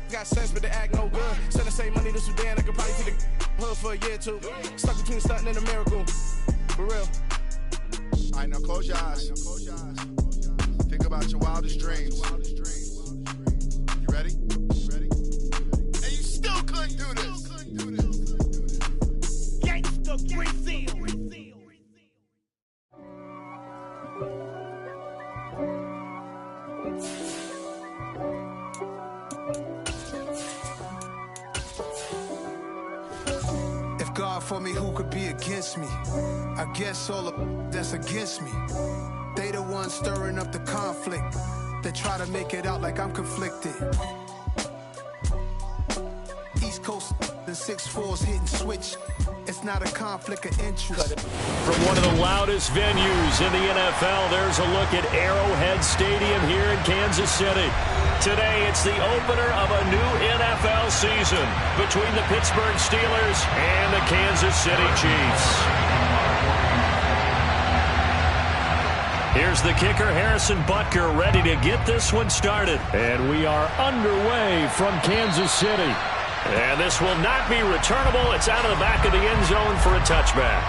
Got sense, but they act no good. Send the same money to Sudan, I could probably feed the hood for a year or two. Stuck between stunting and a miracle. For real. All right, now close your eyes. Think about your wildest dreams. You ready? And you still couldn't do this. Gangsta Brazil. If God for me, who could be against me? I guess all the that's against me. They the ones stirring up the conflict. They try to make it out like I'm conflicted. East Coast, the 6'4s hitting switch. It's not a conflict of interest. From one of the loudest venues in the NFL, there's a look at Arrowhead Stadium here in Kansas City. Today, it's the opener of a new NFL season between the Pittsburgh Steelers and the Kansas City Chiefs. Here's the kicker, Harrison Butker, ready to get this one started. And we are underway from Kansas City. And this will not be returnable. It's out of the back of the end zone for a touchback.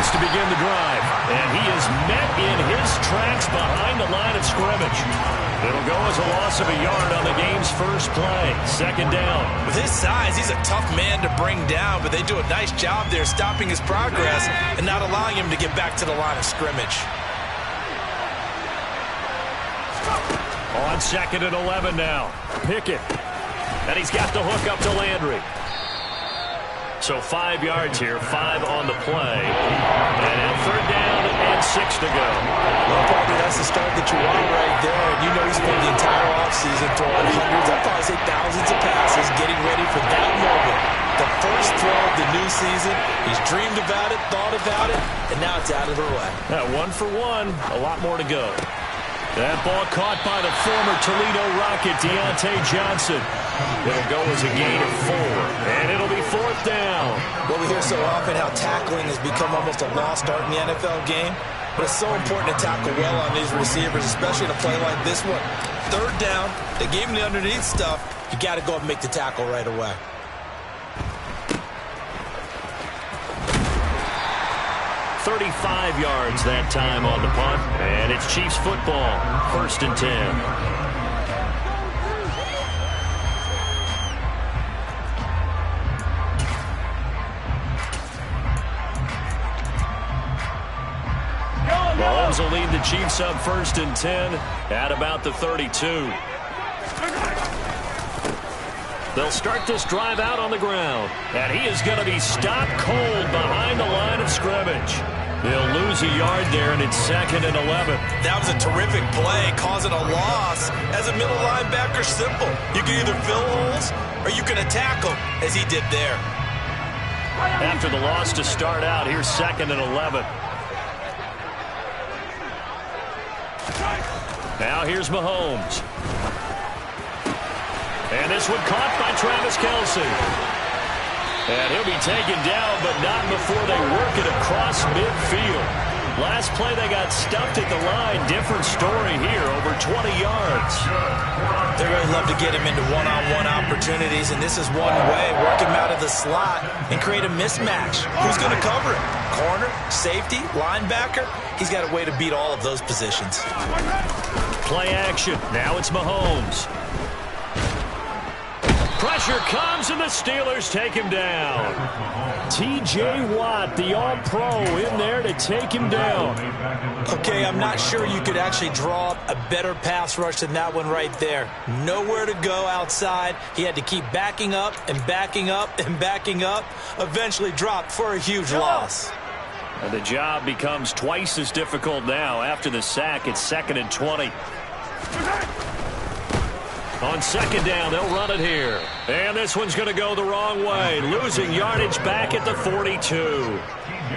To begin the drive, and he is met in his tracks behind the line of scrimmage. It'll go as a loss of a yard on the game's first play. Second down. With his size, he's a tough man to bring down, but they do a nice job there stopping his progress and not allowing him to get back to the line of scrimmage. On 2nd and 11 now. Pickett. And he's got the hook up to Landry. So 5 yards here, 5 on the play. And now 3rd down and 6 to go. Well, probably that's the start that you want right there. And you know he's spent the entire offseason throwing hundreds, I'd probably say thousands of passes, getting ready for that moment. The first throw of the new season. He's dreamed about it, thought about it, and now it's out of the way. 1 for 1, a lot more to go. That ball caught by the former Toledo Rocket, Deontay Johnson. It'll go as a gain of 4, and it'll be 4th down. Well, we hear so often how tackling has become almost a lost art in the NFL game, but it's so important to tackle well on these receivers, especially in a play like this one. 3rd down, they gave him the underneath stuff. You got to go up and make the tackle right away. $35 yards that time on the punt, and it's Chiefs football, 1st and 10. Mahomes will lead the Chiefs up 1st and 10 at about the 32. They'll start this drive out on the ground, and he is going to be stopped cold behind the line of scrimmage. He'll lose a yard there, and it's 2nd and 11. That was a terrific play, causing a loss. As a middle linebacker, simple. You can either fill holes or you can attack them, as he did there. After the loss to start out, here's 2nd and 11. Now here's Mahomes. And this one caught by Travis Kelce. And he'll be taken down, but not before they work it across midfield. Last play, they got stuffed at the line. Different story here, over 20 yards. They really love to get him into one-on-one opportunities, and this is one way. Work him out of the slot and create a mismatch. Who's going to cover him? Corner, safety, linebacker? He's got a way to beat all of those positions. Play action. Now it's Mahomes. Pressure comes, and the Steelers take him down. T.J. Watt, the All-Pro, in there to take him down. Okay, I'm not sure you could actually draw up a better pass rush than that one right there. Nowhere to go outside. He had to keep backing up and backing up and backing up. Eventually dropped for a huge loss. And the job becomes twice as difficult now after the sack. It's 2nd and 20. On second down, they'll run it here. And this one's going to go the wrong way, losing yardage back at the 42.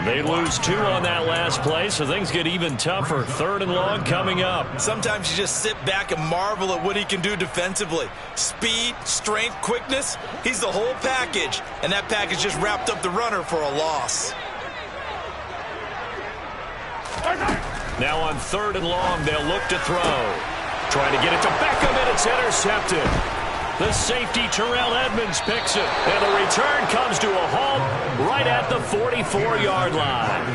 They lose 2 on that last play, so things get even tougher. 3rd and long coming up. Sometimes you just sit back and marvel at what he can do defensively. Speed, strength, quickness, he's the whole package. And that package just wrapped up the runner for a loss. Now on 3rd and long, they'll look to throw. Trying to get it to Beckham, and it's intercepted. The safety, Terrell Edmonds, picks it. And the return comes to a halt right at the 44-yard line.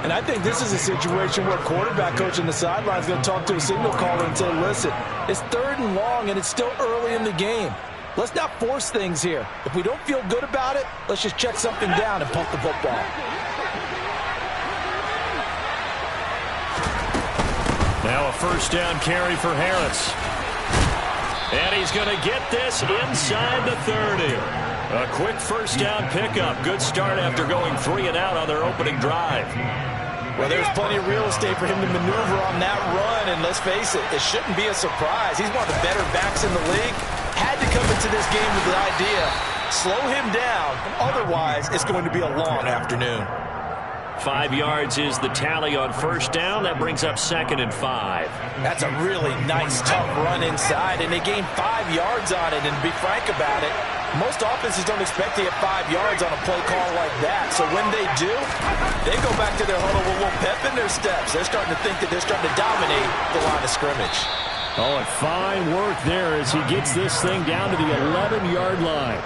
And I think this is a situation where quarterback coach on the sideline is going to talk to a signal caller and say, listen, it's 3rd and long, and it's still early in the game. Let's not force things here. If we don't feel good about it, let's just check something down and pump the football. Now a 1st down carry for Harris. And he's going to get this inside the 30. A quick 1st down pickup. Good start after going 3 and out on their opening drive. Well, there's plenty of real estate for him to maneuver on that run. And let's face it, it shouldn't be a surprise. He's one of the better backs in the league. Had to come into this game with the idea, slow him down. Otherwise, it's going to be a long afternoon. 5 yards is the tally on 1st down. That brings up 2nd and 5. That's a really nice, tough run inside, and they gained 5 yards on it. And to be frank about it, most offenses don't expect to get 5 yards on a play call like that. So when they do, they go back to their huddle with a little pep in their steps. They're starting to think that they're starting to dominate the line of scrimmage. Oh, and fine work there as he gets this thing down to the 11-yard line.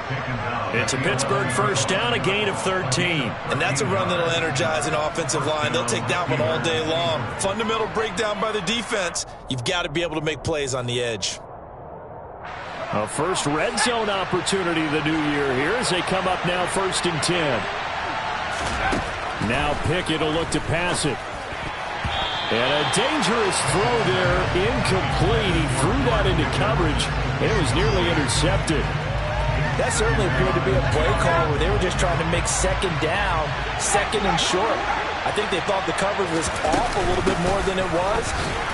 It's a Pittsburgh 1st down, a gain of 13. And that's a run that'll energize an offensive line. They'll take that one all day long. Fundamental breakdown by the defense. You've got to be able to make plays on the edge. A first red zone opportunity the new year here as they come up now 1st and 10. Now Pickett will look to pass it. And a dangerous throw there, incomplete. He threw that into coverage. It was nearly intercepted. That certainly appeared to be a play call where they were just trying to make 2nd down, 2nd and short. I think they thought the coverage was off a little bit more than it was.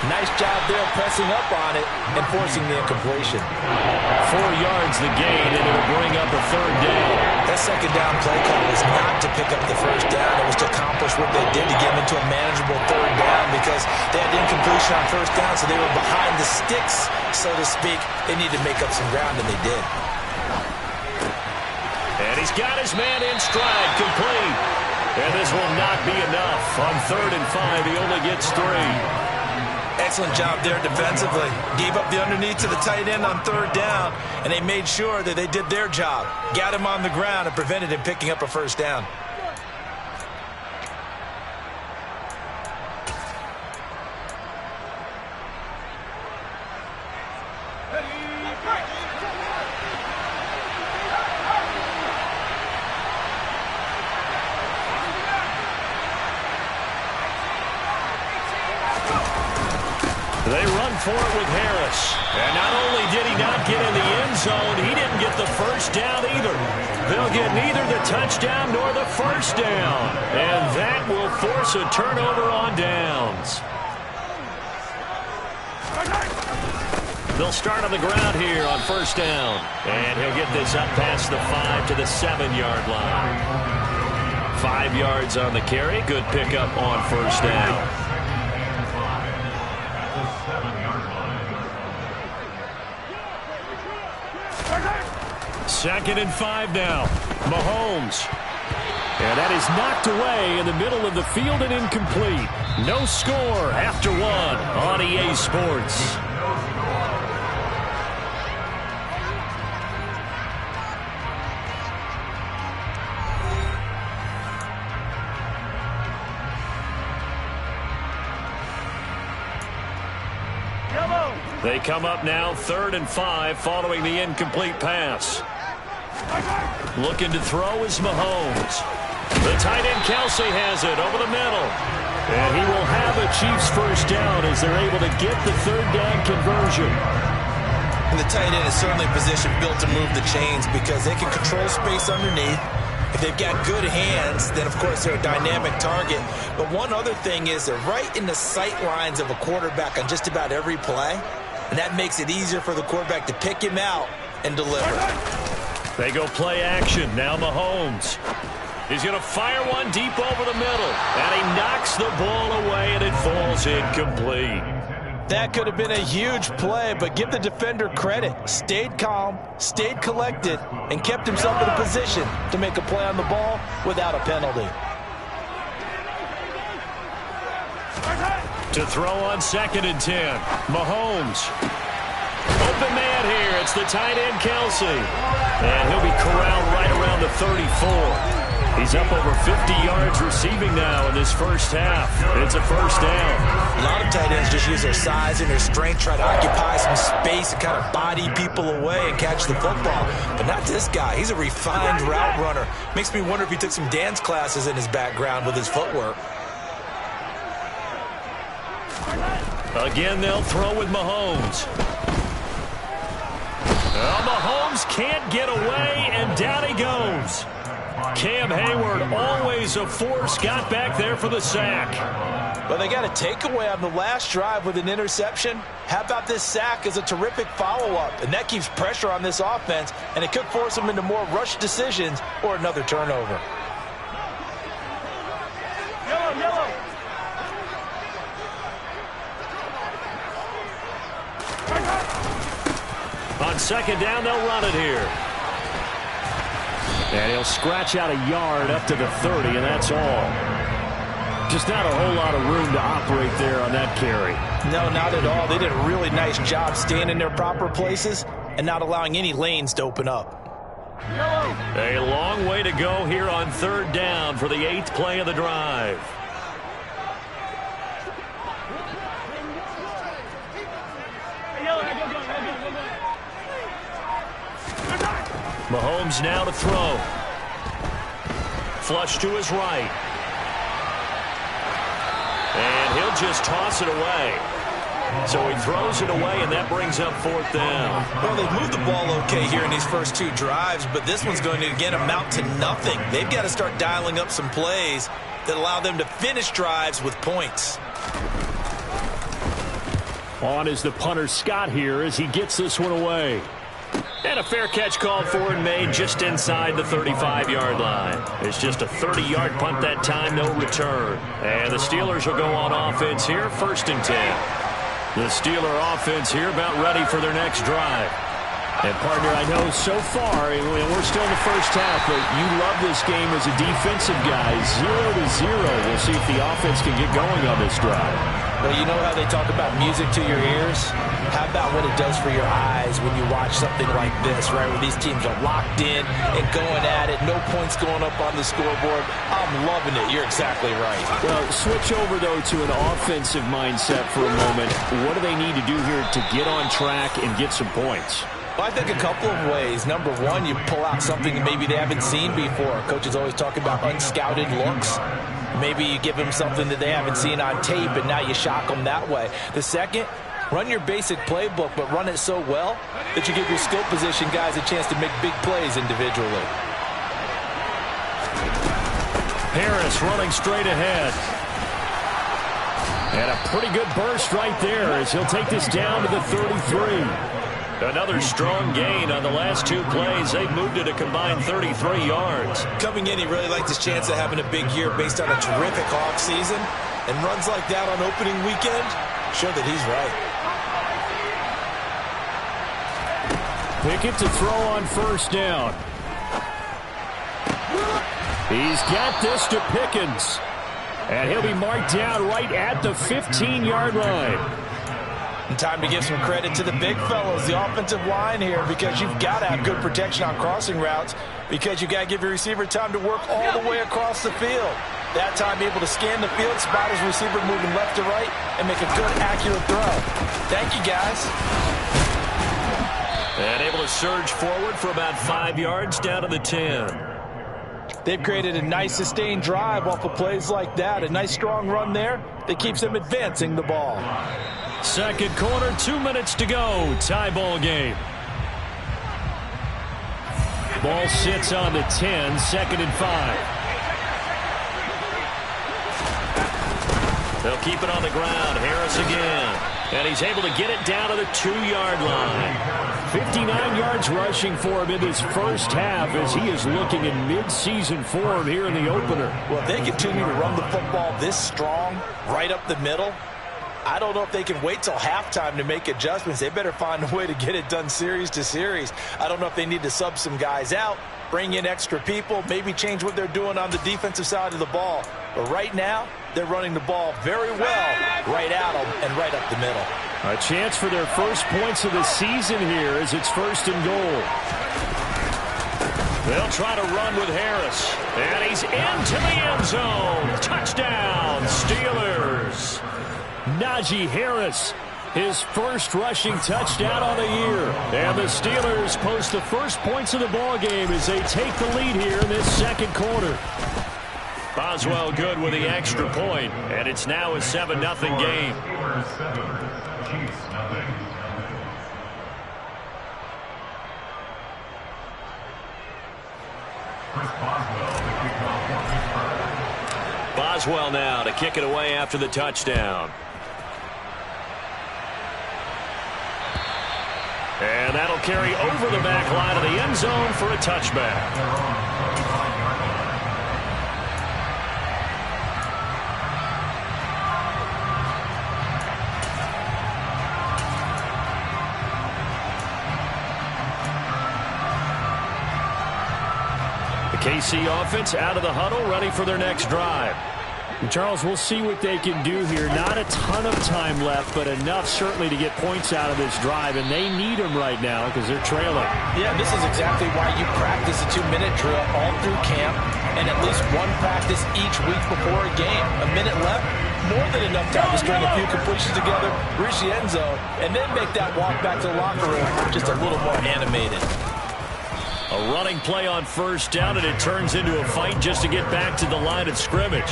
Nice job there pressing up on it and forcing the incompletion. 4 yards the gain, and it'll bring up a 3rd down. That 2nd down play call was not to pick up the 1st down. It was to accomplish what they did to get them into a manageable 3rd down because they had incompletion on 1st down, so they were behind the sticks, so to speak. They needed to make up some ground, and they did. And he's got his man in stride, complete. And this will not be enough. On 3rd and 5, he only gets 3. Excellent job there defensively. Gave up the underneath to the tight end on 3rd down, and they made sure that they did their job. Got him on the ground and prevented him picking up a 1st down. They run for it with Harris. And not only did he not get in the end zone, he didn't get the 1st down either. They'll get neither the touchdown nor the 1st down. And that will force a turnover on downs. They'll start on the ground here on 1st down. And he'll get this up past the 5 to the 7-yard line. 5 yards on the carry. Good pickup on 1st down. 2nd and 5 now. Mahomes. And that is knocked away in the middle of the field and incomplete. No score after 1 on EA Sports. They come up now 3rd and 5 following the incomplete pass. Looking to throw is Mahomes. The tight end Kelsey has it over the middle. And he will have a Chiefs 1st down as they're able to get the 3rd down conversion. And the tight end is certainly a position built to move the chains because they can control space underneath. If they've got good hands, then, of course, they're a dynamic target. But one other thing is they're right in the sight lines of a quarterback on just about every play. and that makes it easier for the quarterback to pick him out and deliver. They go play action. Now Mahomes. He's going to fire one deep over the middle, and he knocks the ball away, and it falls incomplete. That could have been a huge play, but give the defender credit. Stayed calm, stayed collected, and kept himself in a position to make a play on the ball without a penalty. To throw on 2nd and 10. Mahomes. Open man here. It's the tight end, Kelsey. And he'll be corralled right around the 34. He's up over 50 yards receiving now in this first half. It's a first down. A lot of tight ends just use their size and their strength, try to occupy some space and kind of body people away and catch the football. But not this guy. He's a refined route runner. Makes me wonder if he took some dance classes in his background with his footwork. Again, they'll throw with Mahomes. Well, Mahomes can't get away, and down he goes. Cam Hayward, always a force, got back there for the sack. But they got a takeaway on the last drive with an interception. How about this sack as a terrific follow-up? And that keeps pressure on this offense, and it could force them into more rush decisions or another turnover. Yellow. On 2nd down, they'll run it here. And he'll scratch out a yard up to the 30, and that's all. Just not a whole lot of room to operate there on that carry. No, not at all. They did a really nice job staying in their proper places and not allowing any lanes to open up. A long way to go here on 3rd down for the 8th play of the drive. Mahomes now to throw. Flush to his right. And he'll just toss it away. So he throws it away, and that brings up 4th down. Well, they've moved the ball okay here in these first 2 drives, but this one's going to, again, amount to nothing. They've got to start dialing up some plays that allow them to finish drives with points. On is the punter, Scott, here as he gets this one away. And a fair catch called for and made just inside the 35-yard line. It's just a 30-yard punt that time, no return. And the Steelers will go on offense here, 1st and 10. The Steeler offense here about ready for their next drive. And, partner, I know so far, we're still in the first half, but you love this game as a defensive guy. 0-0. We'll see if the offense can get going on this drive. Well, you know how they talk about music to your ears? How about what it does for your eyes when you watch something like this, right, where these teams are locked in and going at it, no points going up on the scoreboard? I'm loving it. You're exactly right. Well, switch over, though, to an offensive mindset for a moment. What do they need to do here to get on track and get some points? Well, I think a couple of ways. Number one, you pull out something that maybe they haven't seen before. Coaches always talk about unscouted looks. Maybe you give them something that they haven't seen on tape, and now you shock them that way. The second, run your basic playbook, but run it so well that you give your skill position guys a chance to make big plays individually. Harris running straight ahead. And a pretty good burst right there as he'll take this down to the 33. Another strong gain on the last 2 plays. They've moved it a combined 33 yards. Coming in, he really liked his chance of having a big year based on a terrific offseason. And runs like that on opening weekend show that he's right. Pickett to throw on 1st down. He's got this to Pickens. And he'll be marked down right at the 15-yard line. And time to give some credit to the big fellows, the offensive line here, because you've got to have good protection on crossing routes, because you've got to give your receiver time to work all the way across the field. That time able to scan the field, spot his receiver moving left to right, and make a good, accurate throw. Thank you, guys. And able to surge forward for about 5 yards down to the 10. They've created a nice sustained drive off of plays like that. A nice strong run there that keeps them advancing the ball. Second quarter, 2 minutes to go. Tie ball game. Ball sits on the 10, 2nd and 5. They'll keep it on the ground. Harris again. And he's able to get it down to the 2-yard line. 59 yards rushing for him in this first half as he is looking in mid-season form here in the opener. Well, if they continue to run the football this strong, right up the middle, I don't know if they can wait till halftime to make adjustments. They better find a way to get it done series to series. I don't know if they need to sub some guys out, bring in extra people, maybe change what they're doing on the defensive side of the ball. But right now, they're running the ball very well right out and right up the middle. A chance for their first points of the season here as it's 1st and goal. They'll try to run with Harris. And he's into the end zone. Touchdown, Steelers. Najee Harris, his first rushing touchdown on the year. And the Steelers post the first points of the ball game as they take the lead here in this second quarter. Boswell good with the extra point, and it's now a 7-0 game. Boswell now to kick it away after the touchdown. And that'll carry over the back line of the end zone for a touchback. KC offense out of the huddle, ready for their next drive. And Charles, we'll see what they can do here. Not a ton of time left, but enough certainly to get points out of this drive, and they need them right now because they're trailing. Yeah, this is exactly why you practice a 2-minute drill all through camp and at least one practice each week before a game. A minute left, more than enough time to string a few completions together, reach the end zone, and then make that walk back to the locker room just a little more animated. A running play on first down, and it turns into a fight just to get back to the line of scrimmage.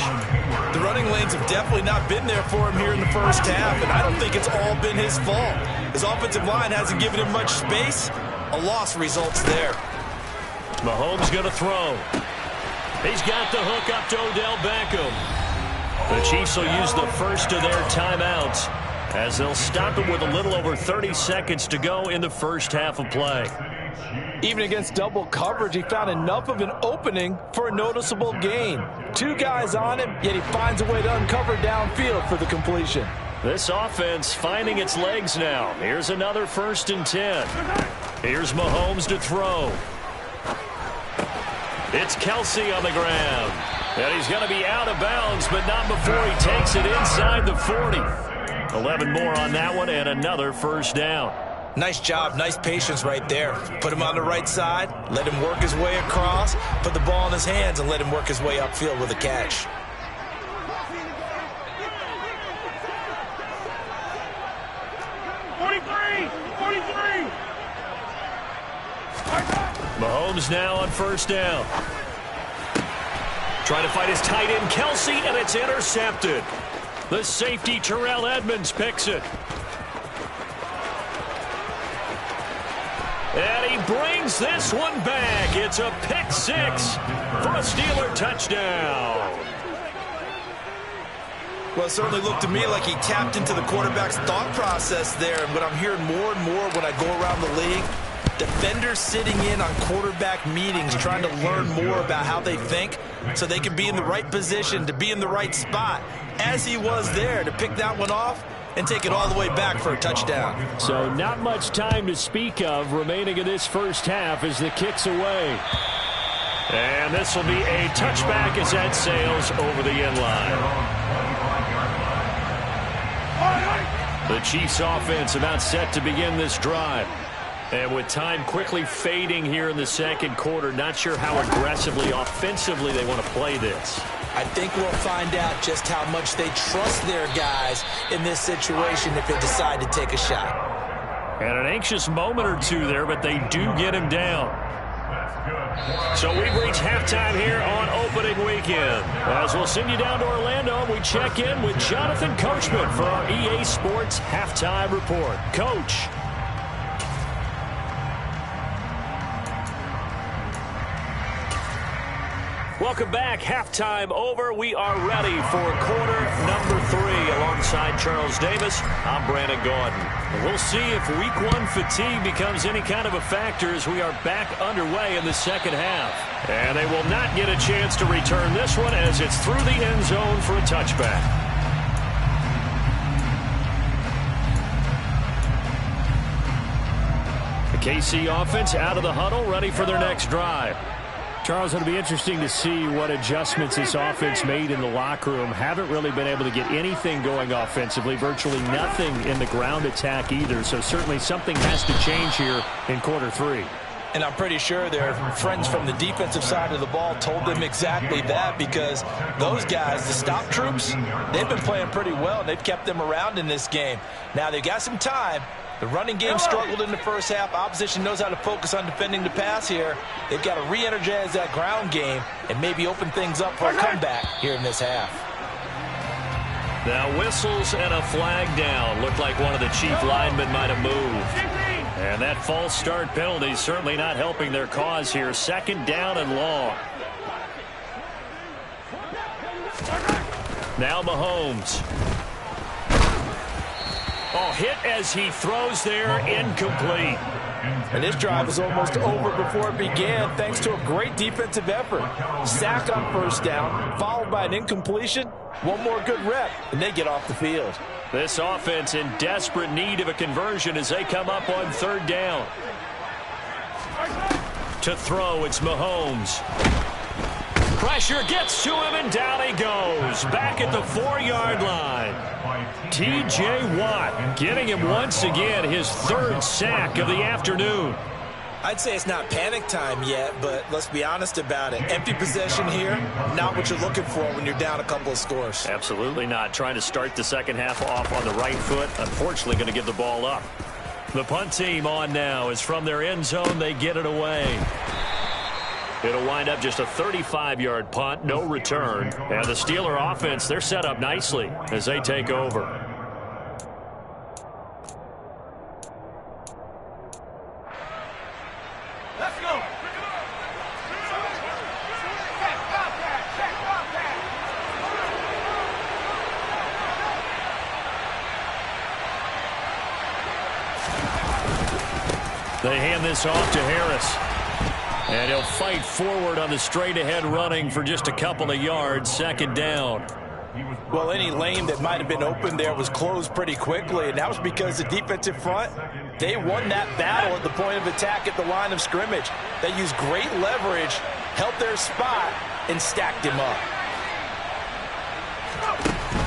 The running lanes have definitely not been there for him here in the first half, and I don't think it's all been his fault. His offensive line hasn't given him much space. A loss results there. Mahomes going to throw. He's got the hook up to Odell Beckham. The Chiefs will use the first of their timeouts as they'll stop him with a little over 30 seconds to go in the first half of play. Even against double coverage, he found enough of an opening for a noticeable gain. 2 guys on him, yet he finds a way to uncover downfield for the completion. This offense finding its legs now. Here's another 1st and 10. Here's Mahomes to throw. It's Kelsey on the ground. And he's going to be out of bounds, but not before he takes it inside the 40. 11 more on that one, and another first down. Nice job, nice patience right there. Put him on the right side, let him work his way across, put the ball in his hands, and let him work his way upfield with a catch. Mahomes now on first down. Trying to fight his tight end, Kelsey, and it's intercepted. The safety, Terrell Edmonds, picks it. And he brings this one back. It's a pick 6 for a Steeler touchdown. Well, it certainly looked to me like he tapped into the quarterback's thought process there. And what I'm hearing more and more when I go around the league, defenders sitting in on quarterback meetings trying to learn more about how they think so they can be in the right position to be in the right spot, as he was there to pick that one off and take it all the way back for a touchdown. So not much time to speak of remaining in this first half as the kick's away. And this will be a touchback as that sails over the end line. The Chiefs offense about set to begin this drive. And with time quickly fading here in the second quarter, not sure how aggressively, offensively they want to play this. I think we'll find out just how much they trust their guys in this situation if they decide to take a shot. And an anxious moment or two there, but they do get him down. So we've reached halftime here on opening weekend. As we'll send you down to Orlando, we check in with Jonathan Coachman for our EA Sports Halftime Report. Coach. Welcome back. Halftime over. We are ready for quarter number 3. Alongside Charles Davis, I'm Brandon Gaudin. We'll see if week 1 fatigue becomes any kind of a factor as we are back underway in the second half. And they will not get a chance to return this one as it's through the end zone for a touchback. The KC offense out of the huddle, ready for their next drive. Charles, it'll be interesting to see what adjustments this offense made in the locker room. Haven't really been able to get anything going offensively, virtually nothing in the ground attack either. So certainly something has to change here in quarter 3. And I'm pretty sure their friends from the defensive side of the ball told them exactly that, because those guys, the stop troops, they've been playing pretty well. They've kept them around in this game. Now they've got some time. The running game struggled in the first half. Opposition knows how to focus on defending the pass here. They've got to re-energize that ground game and maybe open things up for a comeback here in this half. Now whistles and a flag down. Looked like one of the chief linemen might have moved. And that false start penalty certainly not helping their cause here. Second down and long. Now Mahomes. Oh, hit as he throws there, incomplete. And this drive was almost over before it began thanks to a great defensive effort. Sack on first down, followed by an incompletion. One more good rep, and they get off the field. This offense in desperate need of a conversion as they come up on third down. To throw, it's Mahomes. Pressure gets to him, and down he goes. Back at the 4-yard line. T.J. Watt getting him once again his 3rd sack of the afternoon. I'd say it's not panic time yet, but let's be honest about it. Empty possession here, not what you're looking for when you're down a couple of scores. Absolutely not. Trying to start the second half off on the right foot. Unfortunately, going to give the ball up. The punt team on now is from their end zone. They get it away. It'll wind up just a 35-yard punt, no return. And the Steeler offense, they're set up nicely as they take over. Let's go. They hand this off to Harris. And he'll fight forward on the straight-ahead running for just a couple of yards. Second down. Well, any lane that might have been open there was closed pretty quickly, and that was because the defensive front, they won that battle at the point of attack at the line of scrimmage. They used great leverage, held their spot, and stacked him up.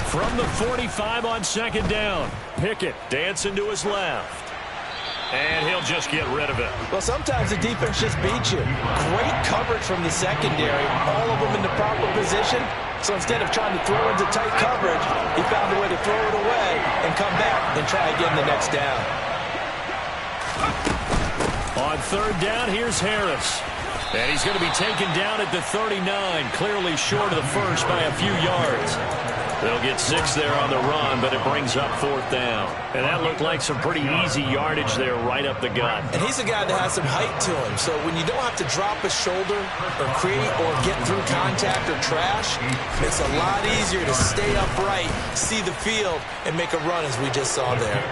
From the 45 on second down, Pickett dancing to his left. And he'll just get rid of it. Well, sometimes the defense just beats you. Great coverage from the secondary, all of them in the proper position. So instead of trying to throw into tight coverage, he found a way to throw it away and come back and try again the next down. On third down, here's Harris. And he's going to be taken down at the 39, clearly short of the first by a few yards. They'll get 6 there on the run, but it brings up 4th down. And that looked like some pretty easy yardage there right up the gut. And he's a guy that has some height to him, so when you don't have to drop a shoulder or create or get through contact or trash, it's a lot easier to stay upright, see the field, and make a run as we just saw there.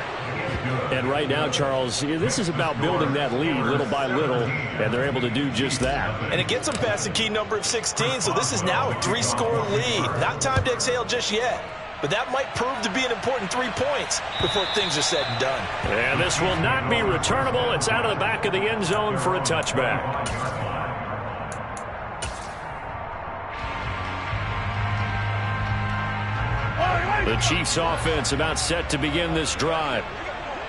And right now, Charles, this is about building that lead little by little, and they're able to do just that. And it gets them past the key number of 16, so this is now a 3-score lead. Not time to exhale just yet, but that might prove to be an important 3 points before things are said and done. And this will not be returnable. It's out of the back of the end zone for a touchback. The Chiefs offense about set to begin this drive.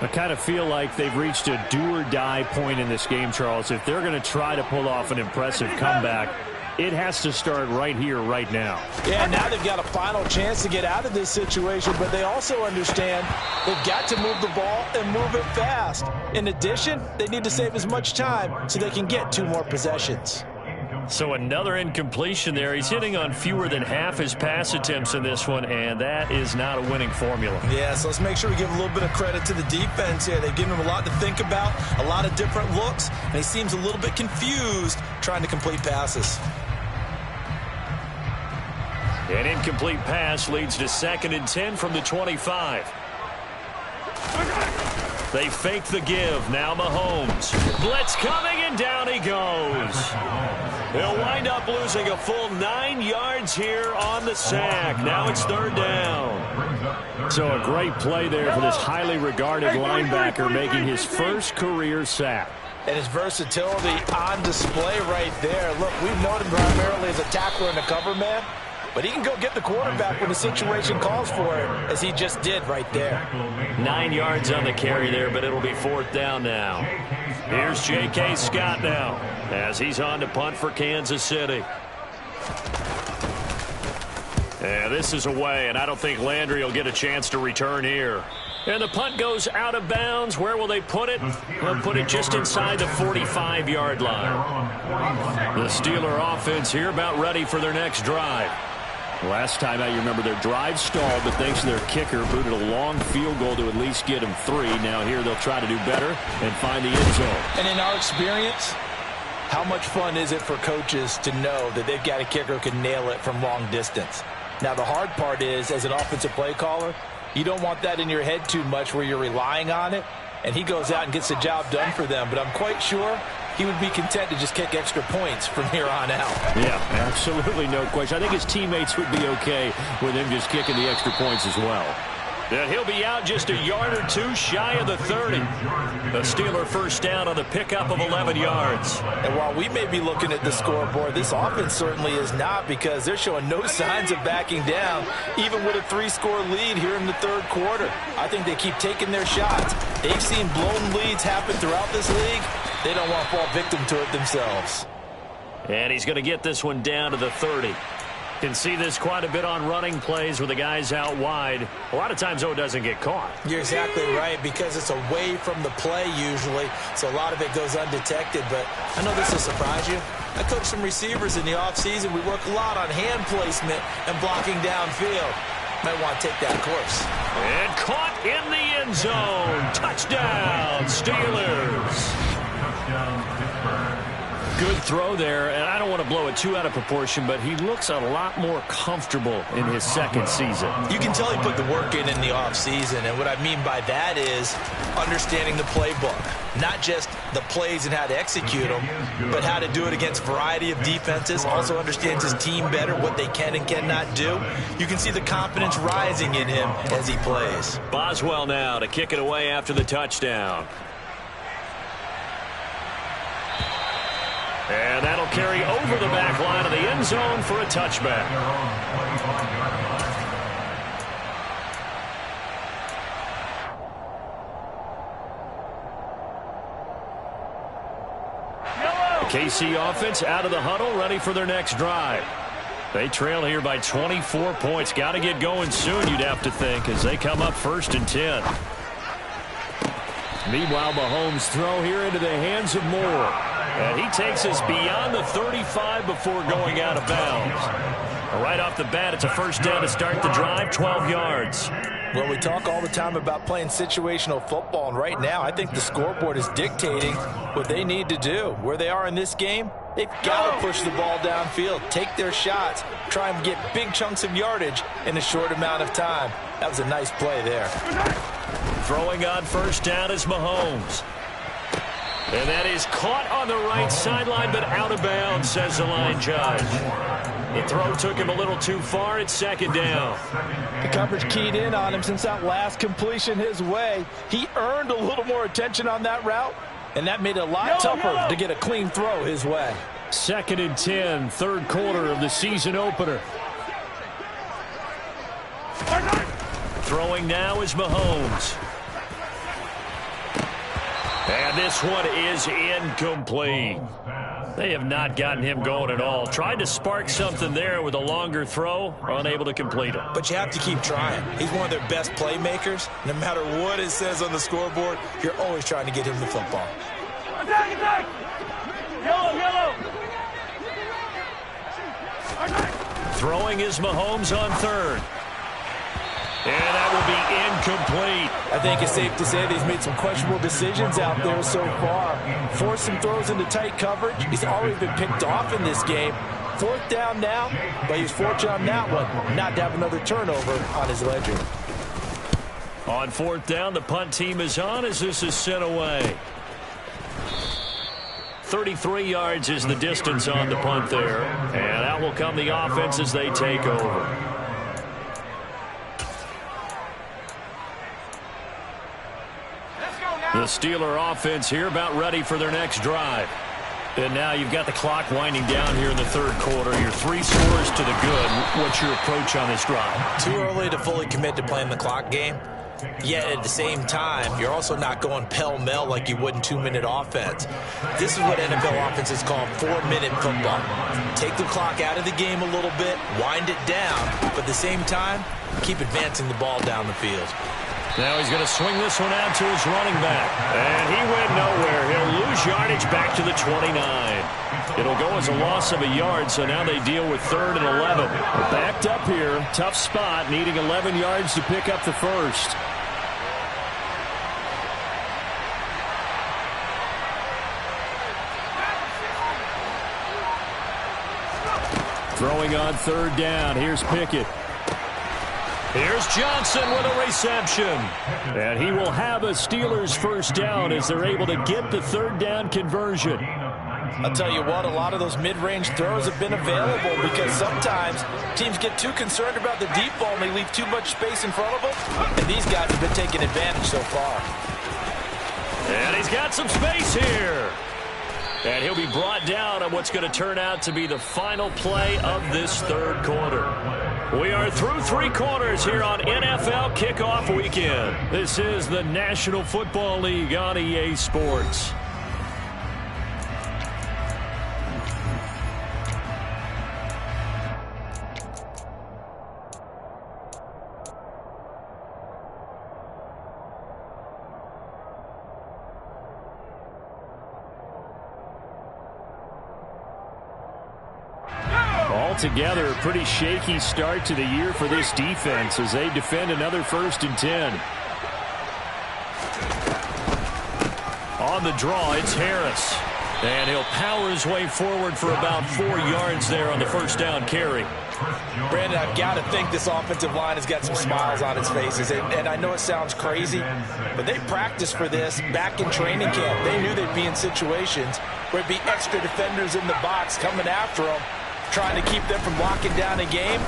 I kind of feel like they've reached a do-or-die point in this game, Charles. If they're going to try to pull off an impressive comeback, it has to start right here, right now. Yeah, now they've got a final chance to get out of this situation, but they also understand they've got to move the ball and move it fast. In addition, they need to save as much time so they can get 2 more possessions. So another incompletion there. He's hitting on fewer than half his pass attempts in this one, and that is not a winning formula. Yeah, so let's make sure we give a little bit of credit to the defense here. They've given him a lot to think about, a lot of different looks, and he seems a little bit confused trying to complete passes. An incomplete pass leads to 2nd and 10 from the 25. They fake the give. Now Mahomes. Blitz coming, and down he goes. He'll wind up losing a full 9 yards here on the sack. Now it's 3rd down. So a great play there for this highly regarded linebacker making his first career sack. And his versatility on display right there. Look, we've known him primarily as a tackler and a cover man, but he can go get the quarterback when the situation calls for it, as he just did right there. 9 yards on the carry there, but it'll be 4th down now. Here's J.K. Scott now as he's on to punt for Kansas City. Yeah, this is away, and I don't think Landry will get a chance to return here. And the punt goes out of bounds. Where will they put it? They'll put it just inside the 45-yard line. The Steeler offense here about ready for their next drive. Last time out, you remember their drive stalled, but thanks to their kicker, booted a long field goal to at least get them 3. Now here they'll try to do better and find the end zone. And in our experience, how much fun is it for coaches to know that they've got a kicker who can nail it from long distance? Now the hard part is, as an offensive play caller, you don't want that in your head too much where you're relying on it, and he goes out and gets the job done for them. But I'm quite sure he would be content to just kick extra points from here on out. Yeah, absolutely no question. I think his teammates would be okay with him just kicking the extra points as well. And he'll be out just a yard or 2 shy of the 30. The Steeler first down on the pickup of 11 yards. And while we may be looking at the scoreboard, this offense certainly is not, because they're showing no signs of backing down, even with a 3-score lead here in the 3rd quarter. I think they keep taking their shots. They've seen blown leads happen throughout this league. They don't want to fall victim to it themselves. And he's going to get this one down to the 30. Can see this quite a bit on running plays with the guys out wide. A lot of times, though, it doesn't get caught. You're exactly right, because it's away from the play usually, so a lot of it goes undetected. But I know this will surprise you. I coach some receivers in the offseason. We work a lot on hand placement and blocking downfield. Might want to take that course. And caught in the end zone. Touchdown, Steelers. Good throw there, and I don't want to blow it too out of proportion, but he looks a lot more comfortable in his 2nd season. You can tell he put the work in the offseason, and what I mean by that is understanding the playbook. Not just the plays and how to execute them, but how to do it against a variety of defenses. Also understands his team better, what they can and cannot do. You can see the confidence rising in him as he plays. Boswell now to kick it away after the touchdown. And that'll carry over the back line of the end zone for a touchback. KC offense out of the huddle, ready for their next drive. They trail here by 24 points. Got to get going soon, you'd have to think, as they come up 1st and 10. Meanwhile, Mahomes' throw here into the hands of Moore. And he takes us beyond the 35 before going out of bounds. Right off the bat, it's a first down to start the drive, 12 yards. Well, we talk all the time about playing situational football, and right now I think the scoreboard is dictating what they need to do. Where they are in this game, they've got to push the ball downfield, take their shots, try and get big chunks of yardage in a short amount of time. That was a nice play there. Throwing on first down is Mahomes. And that is caught on the right sideline, but out of bounds, says the line judge. The throw took him a little too far. It's 2nd down. The coverage keyed in on him since that last completion his way. He earned a little more attention on that route, and that made it a lot tougher to get a clean throw his way. 2nd and 10, 3rd quarter of the season opener. Throwing now is Mahomes. And this one is incomplete. They have not gotten him going at all. Tried to spark something there with a longer throw, unable to complete it. But you have to keep trying. He's one of their best playmakers. No matter what it says on the scoreboard, you're always trying to get him the football. Attack, attack! Yellow, yellow! Throwing is Mahomes on 3rd. And that will be incomplete. I think it's safe to say that he's made some questionable decisions out there so far. Forced some throws into tight coverage. He's already been picked off in this game. 4th down now, but he was fortunate on that one not to have another turnover on his ledger. On 4th down, the punt team is on as this is sent away. 33 yards is the distance on the punt there. And out will come the offense as they take over. The Steeler offense here about ready for their next drive. And now you've got the clock winding down here in the 3rd quarter. Your 3 scores to the good. What's your approach on this drive? Too early to fully commit to playing the clock game. Yet at the same time, you're also not going pell-mell like you would in 2-minute offense. This is what NFL offenses call 4-minute football. Take the clock out of the game a little bit, wind it down, but at the same time, keep advancing the ball down the field. Now he's going to swing this one out to his running back. And he went nowhere. He'll lose yardage back to the 29. It'll go as a loss of a yard, so now they deal with 3rd and 11. Backed up here. Tough spot, needing 11 yards to pick up the first. Throwing on 3rd down. Here's Pickett. Here's Johnson with a reception. And he will have a Steelers first down as they're able to get the 3rd down conversion. I'll tell you what, a lot of those mid-range throws have been available because sometimes teams get too concerned about the deep ball and they leave too much space in front of them. And these guys have been taking advantage so far. And he's got some space here. And he'll be brought down on what's going to turn out to be the final play of this 3rd quarter. We are through 3 quarters here on NFL Kickoff Weekend. This is the National Football League on EA Sports. Altogether, a pretty shaky start to the year for this defense as they defend another 1st and 10. On the draw, it's Harris. And he'll power his way forward for about 4 yards there on the 1st down carry. Brandon, I've got to think this offensive line has got some smiles on its faces. And I know it sounds crazy, but they practiced for this back in training camp. They knew they'd be in situations where it'd be extra defenders in the box coming after them, trying to keep them from locking down a game.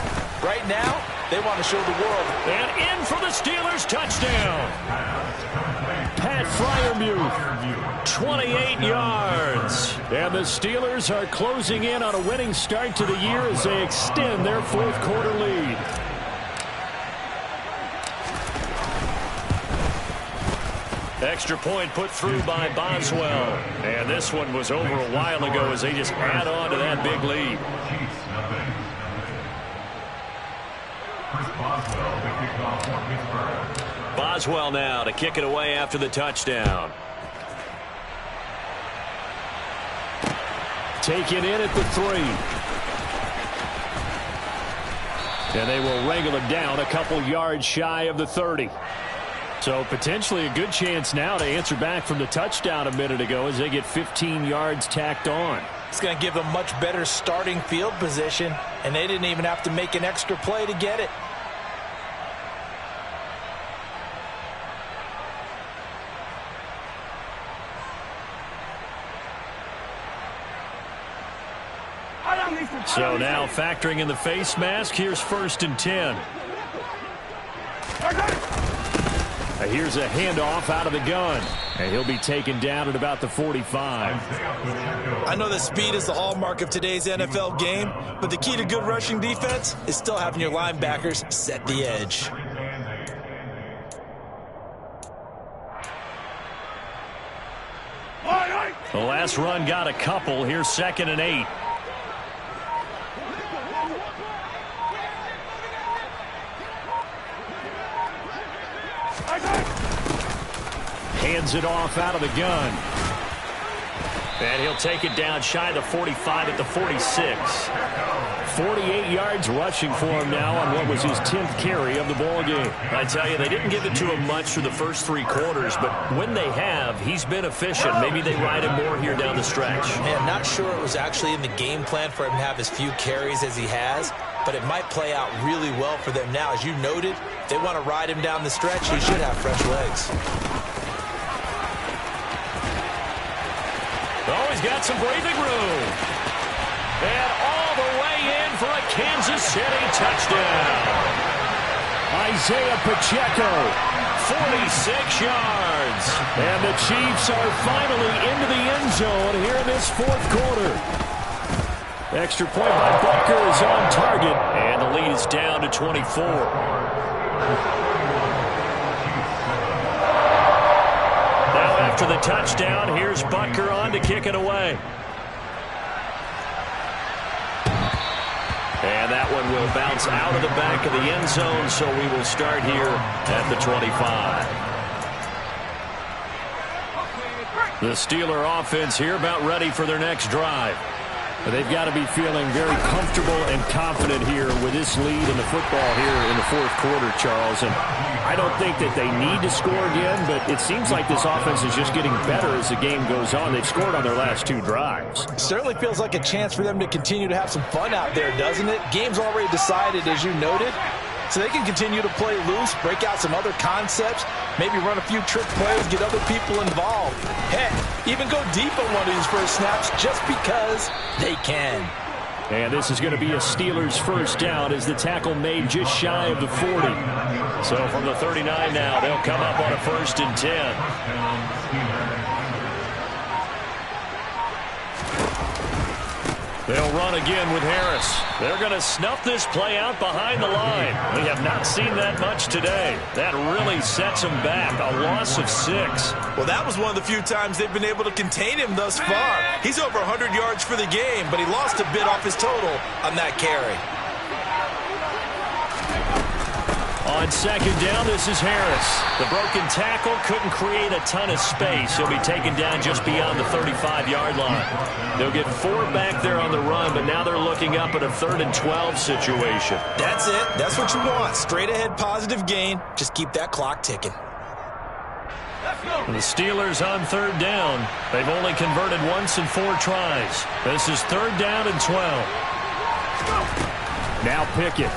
Right now, they want to show the world. And in for the Steelers, touchdown. Pat Freiermuth, 28 yards. And the Steelers are closing in on a winning start to the year as they extend their 4th quarter lead. Extra point put through by Boswell. And this one was over a while ago as they just add on to that big lead. Boswell now to kick it away after the touchdown. Taken in at the 3. And they will wrangle him down a couple yards shy of the 30. So potentially a good chance now to answer back from the touchdown a minute ago as they get 15 yards tacked on. It's going to give them much better starting field position, and they didn't even have to make an extra play to get it. So now factoring in the face mask, here's 1st and 10. Here's a handoff out of the gun. And he'll be taken down at about the 45. I know that speed is the hallmark of today's NFL game, but the key to good rushing defense is still having your linebackers set the edge. The last run got a couple. Here's 2nd and 8. Hands it off out of the gun. And he'll take it down shy of the 45 at the 46. 48 yards rushing for him now on what was his 10th carry of the ball game. I tell you, they didn't give it to him much for the first 3 quarters, but when they have, he's been efficient. Maybe they ride him more here down the stretch. Hey, I'm not sure it was actually in the game plan for him to have as few carries as he has, but it might play out really well for them now. As you noted, if they want to ride him down the stretch, he should have fresh legs. Oh, he's got some breathing room. And all the way in for a Kansas City touchdown. Isaiah Pacheco, 46 yards. And the Chiefs are finally into the end zone here in this 4th quarter. Extra point by Butker is on target. And the lead is down to 24. Now after the touchdown, here's Butker on to kick it away. And that one will bounce out of the back of the end zone, so we will start here at the 25. The Steeler offense here about ready for their next drive. They've got to be feeling very comfortable and confident here with this lead in the football here in the 4th quarter, Charles. And I don't think that they need to score again, but it seems like this offense is just getting better as the game goes on. They've scored on their last 2 drives. It certainly feels like a chance for them to continue to have some fun out there, doesn't it? Game's already decided, as you noted. So they can continue to play loose, break out some other concepts, maybe run a few trick plays, get other people involved. Heck, even go deep on one of these first snaps just because they can. And this is going to be a Steelers first down as the tackle made just shy of the 40. So from the 39 now, they'll come up on a 1st and 10. They'll run again with Harris. They're going to snuff this play out behind the line. We have not seen that much today. That really sets them back. A loss of 6. Well, that was one of the few times they've been able to contain him thus far. He's over 100 yards for the game, but he lost a bit off his total on that carry. On 2nd down, this is Harris. The broken tackle couldn't create a ton of space. He'll be taken down just beyond the 35-yard line. They'll get 4 back there on the run, but now they're looking up at a 3rd and 12 situation. That's it. That's what you want. Straight ahead positive gain. Just keep that clock ticking. And the Steelers on 3rd down. They've only converted once in 4 tries. This is 3rd down and 12. Now Pickett.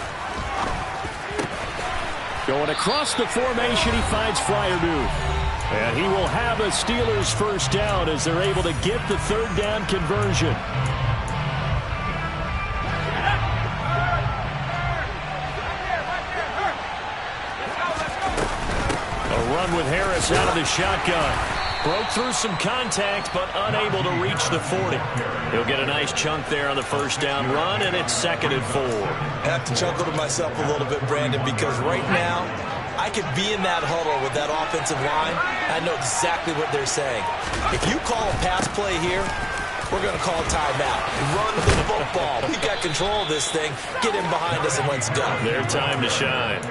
Going across the formation, he finds Freiermuth. And he will have a Steelers first down as they're able to get the 3rd down conversion. A run with Harris out of the shotgun. Broke through some contact, but unable to reach the 40. He'll get a nice chunk there on the first down run, and it's 2nd and 4. I have to chuckle to myself a little bit, Brandon, because right now, I could be in that huddle with that offensive line. I know exactly what they're saying. If you call a pass play here, we're going to call a timeout. Run the football. We've got control of this thing. Get him behind us and let's go. Their time to shine.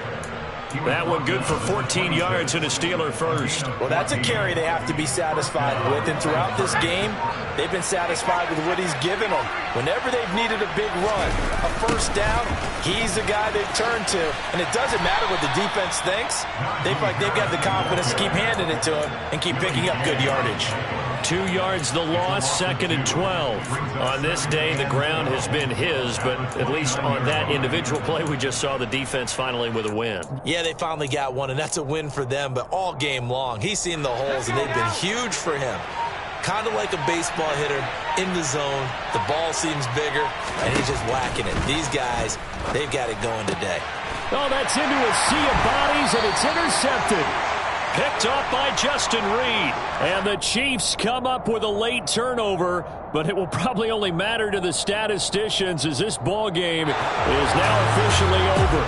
That one good for 14 yards and a Steeler first. Well, that's a carry they have to be satisfied with. And throughout this game, they've been satisfied with what he's given them. Whenever they've needed a big run, a first down, he's the guy they've turned to. And it doesn't matter what the defense thinks. They've got the confidence to keep handing it to him and keep picking up good yardage. 2 yards the loss, 2nd and 12. On this day, the ground has been his, but at least on that individual play, we just saw the defense finally with a win. Yeah, they finally got one, and that's a win for them, but all game long, he's seen the holes, and they've been huge for him. Kind of like a baseball hitter in the zone. The ball seems bigger, and he's just whacking it. These guys, they've got it going today. Oh, that's into a sea of bodies, and it's intercepted. Picked off by Justin Reed. And the Chiefs come up with a late turnover, but it will probably only matter to the statisticians as this ball game is now officially over.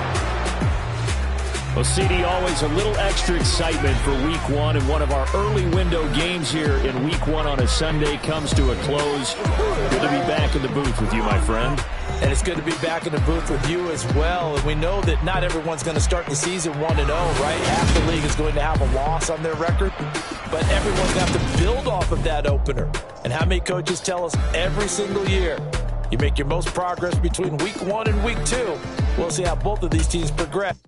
Well, CD, always a little extra excitement for Week 1, and one of our early window games here in Week 1 on a Sunday comes to a close. Good to be back in the booth with you, my friend. And it's good to be back in the booth with you as well. And we know that not everyone's going to start the season 1-0, right? Half the league is going to have a loss on their record. But everyone's going to have to build off of that opener. And how many coaches tell us every single year, you make your most progress between Week 1 and Week 2. We'll see how both of these teams progress.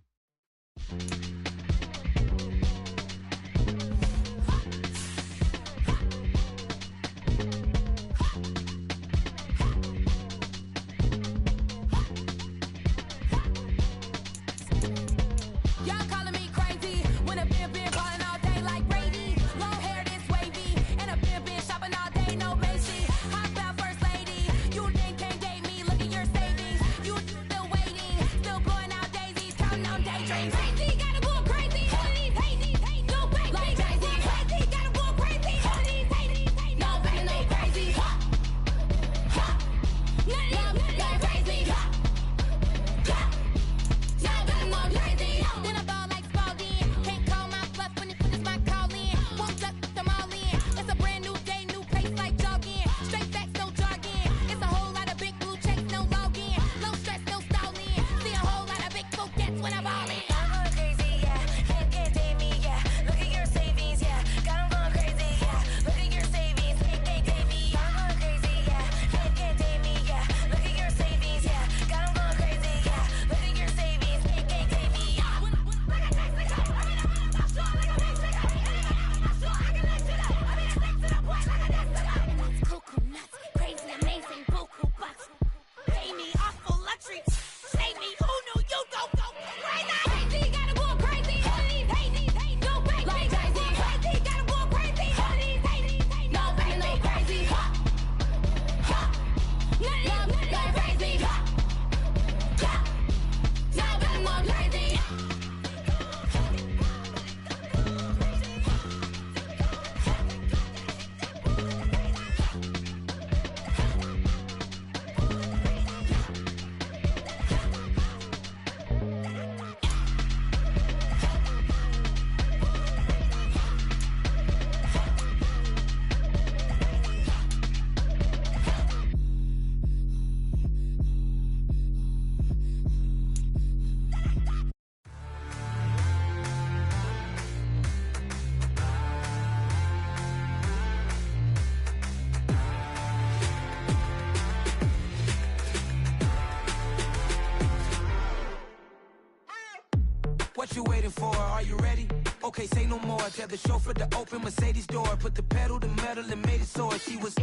What you waiting for? Are you ready? Okay, say no more. Tell the chauffeur to open Mercedes door. Put the pedal to metal and made it soar. She was,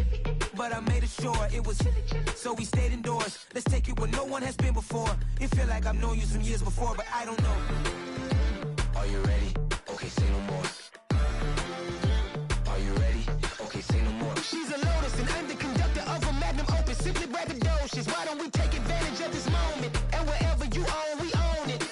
but I made it sure it was. So we stayed indoors. Let's take it where no one has been before. It feel like I've known you some years before, but I don't know. Are you ready? Okay, say no more. Are you ready? Okay, say no more. She's a Lotus and I'm the conductor of a Magnum Opus. Simply braggadocious. Why don't we take advantage of this moment? And wherever you own, we own it.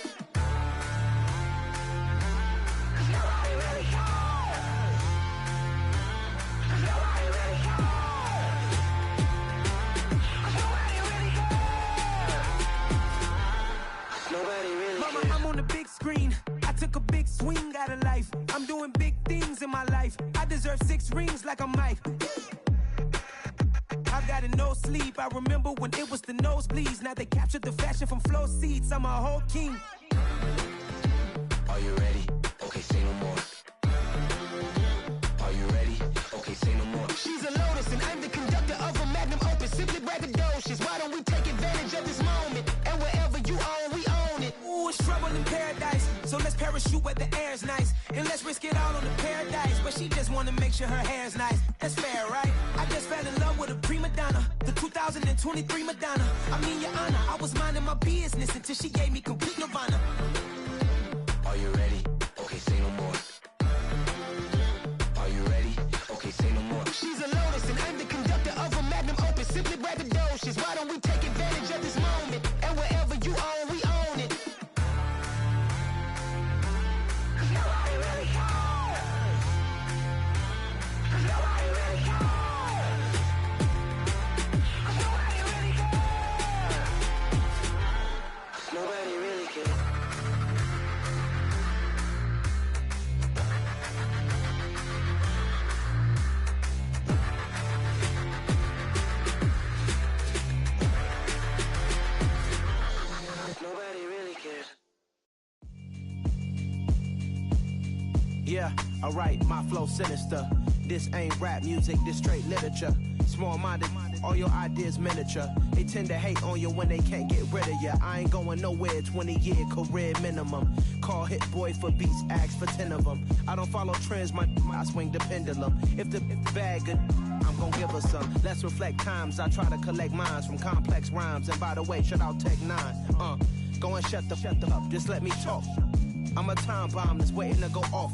Mama, I'm on the big screen. I took a big swing out of life. I'm doing big things in my life. I deserve 6 rings like I'm Mike. I've got no sleep. I remember when it was the nosebleeds. Now they captured the fashion from flow seats. I'm a whole king. Are you ready? Okay, say no more. Are you ready? Okay, say no more. She's a Lotus and I'm the conductor of a Magnum Opus. Simply braggadocious. Why don't we take advantage of this moment? And wherever you own, we own it. Ooh, it's trouble in paradise. So let's parachute where the air's nice. And let's risk it all on the paradise. But she just wanna make sure her hair's nice. That's fair, right? I just fell in love with a prima donna. The 2023 Madonna. I mean, your honor, I was minding my business until she gave me complete nirvana. Are you ready? Okay, say no more. Are you ready? Okay, say no more. She's a Lotus and I'm the conductor of a Magnum Opus. Simply braggadocious. Why don't we take advantage of this moment? And wherever you own, we own it. Nobody really cares. Nobody really cares. Nobody really cares. Nobody really cares. Yeah, alright, my flow sinister. This ain't rap music, this straight literature. Small-minded, all your ideas miniature. They tend to hate on you when they can't get rid of you. I ain't going nowhere, 20-year career minimum. Call Hit Boy for beats, ask for 10 of them. I don't follow trends, I swing the pendulum. If the bag good, I'm gon' give her some. Let's reflect times, I try to collect minds from complex rhymes. And by the way, shout out Tech 9. Go and shut the up, just let me talk. I'm a time bomb that's waiting to go off.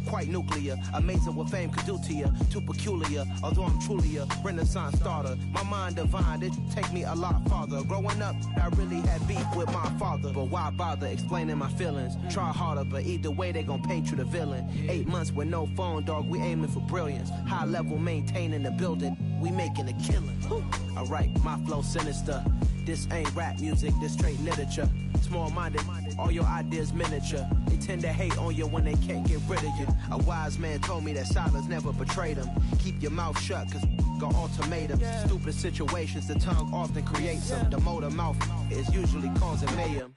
Quite nuclear, amazing what fame could do to you. Too peculiar, although I'm truly a renaissance starter. My mind divine, it take me a lot farther. Growing up, I really had beef with my father. But why bother explaining my feelings? Try harder, but either way they gon' paint you the villain. 8 months with no phone, dog, we aiming for brilliance. High level maintaining the building, we making a killing. Alright, my flow sinister. This ain't rap music, this straight literature. Small-minded, all your ideas miniature. They tend to hate on you when they can't get rid of you. A wise man told me that silence never betrayed him. Keep your mouth shut, cause got ultimatums. Stupid situations, the tongue often creates them. The motor mouth is usually causing mayhem.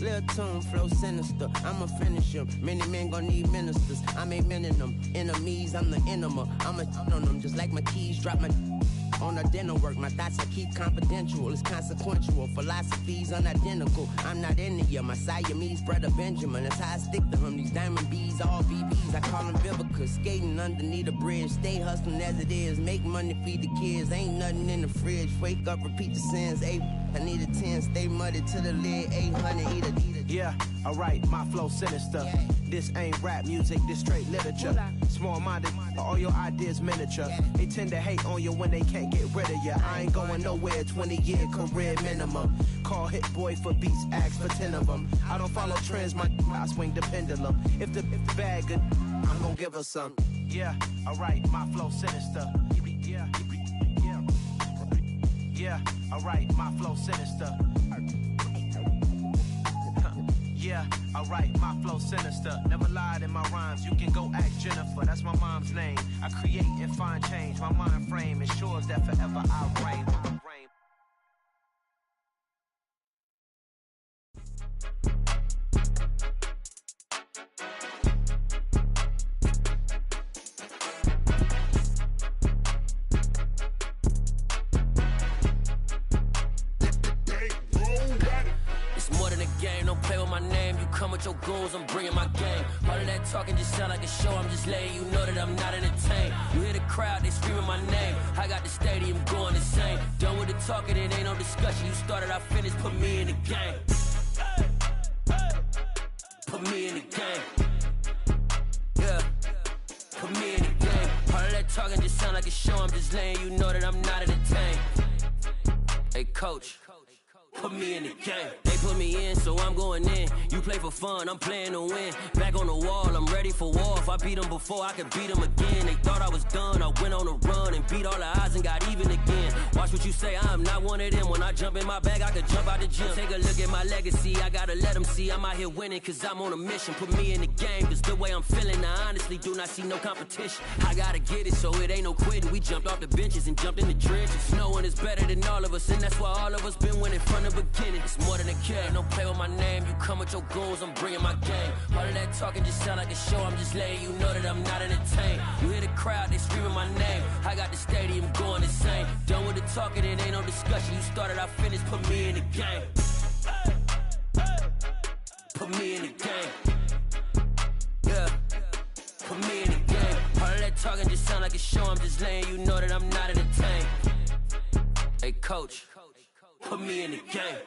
Lil' tune, flow sinister, I'ma finish him. Many men gon' need ministers, I'm aiming them. Enemies, I'm the enema, I'ma on them. Just like my keys, drop my on a dinner work. My thoughts I keep confidential, it's consequential. Philosophies unidentical, I'm not into you. My Siamese brother Benjamin, that's how I stick to him. These diamond bees, all BBs, I call them Vivica. Skating underneath a bridge, stay hustling as it is. Make money, feed the kids, ain't nothing in the fridge. Wake up, repeat the sins, I need a 10, stay muddy to the lid, 800, eat a. Yeah, alright, my flow sinister. This ain't rap music, this straight literature. Small-minded, all your ideas miniature. They tend to hate on you when they can't get rid of you. I ain't going nowhere, 20-year career minimum. Call Hit Boy for beats, ask for 10 of them. I don't follow trends, I swing the pendulum. If the bag good, I'm gon' give her some. Yeah, alright, my flow sinister. Yeah, alright, my flow sinister. Yeah, alright, my flow sinister. Never lied in my rhymes, you can go ask Jennifer. That's my mom's name. I create and find change. My mind frame ensures that forever I reign. Come with your goons, I'm bringing my game. All of that talking just sound like a show, I'm just letting you know that I'm not entertained. You hear the crowd, they screaming my name. I got the stadium going insane. Done with the talking, it ain't no discussion. You started, I finished, put me in the game. Put me in the game. Yeah, put me in the game. All of that talking just sound like a show, I'm just letting you know that I'm not entertained. Hey coach, put me in the game. They put me in, so I'm going in. You play for fun, I'm playing to win. Back on the wall, I'm ready for war. If I beat them before, I could beat them again. They thought I was done, I went on a run and beat all the odds and got even again. Watch what you say, I'm not one of them. When I jump in my bag, I could jump out the gym. Take a look at my legacy, I gotta let them see I'm out here winning, cause I'm on a mission. Put me in the game, cause the way I'm feeling, I honestly do not see no competition. I gotta get it, so it ain't no quitting. We jumped off the benches and jumped in the trenches. No one is better than all of us, and that's why all of us been winning from the beginning. It's more than a kid, don't play with my name. You come with your goons, I'm bringing my game. All of that talking just sound like a show, I'm just letting you know that I'm not entertained. You hear the crowd, they screaming my name. I got the stadium going insane. Done with the talking, it ain't no discussion. You started, I finished, put me in the game. Put me in the game. Yeah, put me in the game. All of that talking just sound like a show, I'm just letting you know that I'm not entertained. Hey coach, put me in the game.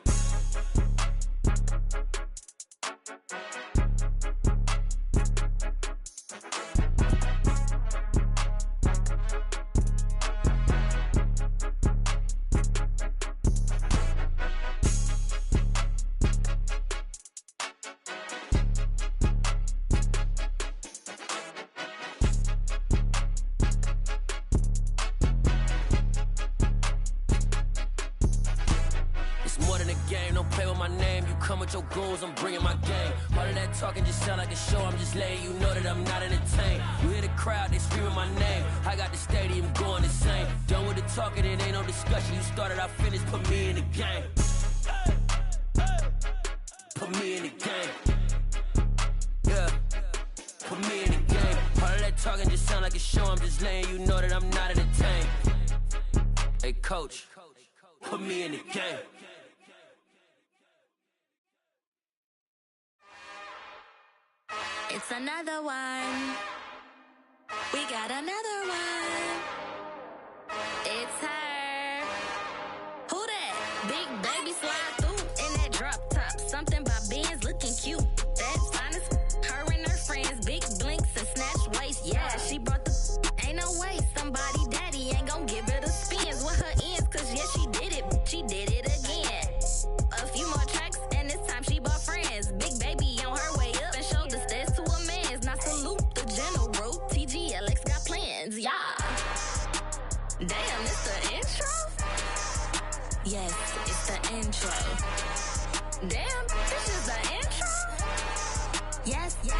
Your goons, I'm bringing my game. All of that talking just sound like a show, I'm just letting you know that I'm not entertained. You hear the crowd, they screaming my name. I got the stadium going insane. Done with the talking, it ain't no discussion. You started, I finished, put me in the game. Put me in the game. Yeah, put me in the game. Talking just sound like a show, I'm just letting you know that I'm not entertained. Hey, coach, put me in the game. It's another one. We got another one. It's her. Who that? Big baby slide through in that drop top. Something by Benz looking cute. That's fine as her and her friends. Big blinks and snatch waist. Yeah, she brought the. Ain't no way somebody daddy ain't gon' give her the spins with her ends. Cause yeah, she did it. She did it again. A few more tracks and this time she bought friends. Big baby on her way up and showed the stairs to a man's. Now salute the general. TGLX got plans. Yeah. Damn, it's the intro? Yes, it's the intro. Damn, this is the intro? Yes, it's